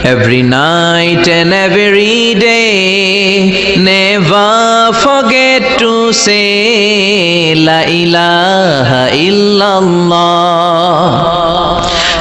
every night and every day. Never forget to say La ilaha illallah.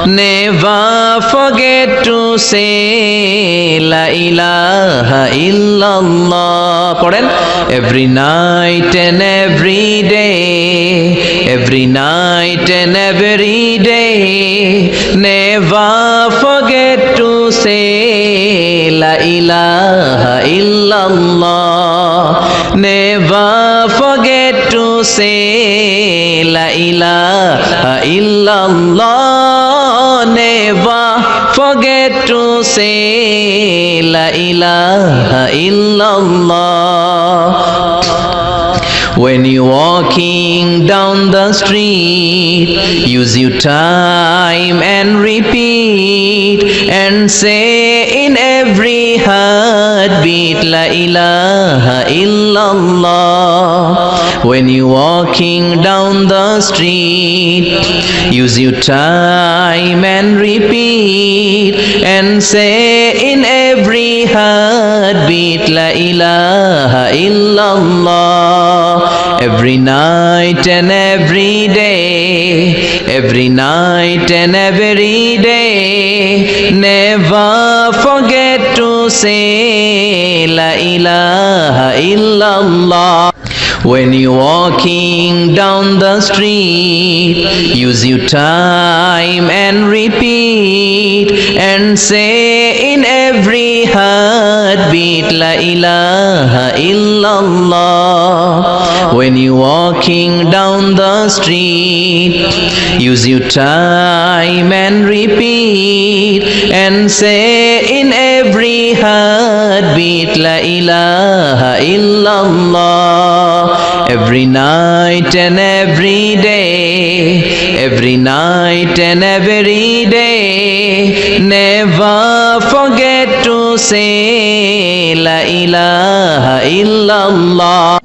Never forget to say La ilaha illallah. Pardon? Every night and every day, every night and every day. Never forget to say La ilaha illallah. Never forget to say La ilaha illallah. Never forget to say La ilaha illallah. When you're walking down the street, use your time and repeat and say in every heartbeat La ilaha illallah. When you're walking down the street, use your time and repeat and say in every heartbeat La ilaha illallah. Every night and every day, every night and every day. Never forget to say La ilaha illallah. When you're walking down the street, use your time and repeat and say in every heartbeat La ilaha illallah. When you're walking down the street, use your time and repeat and say in every heartbeat La ilaha illallah. Every night and every day, every night and every day. Never forget to say La ilaha illallah.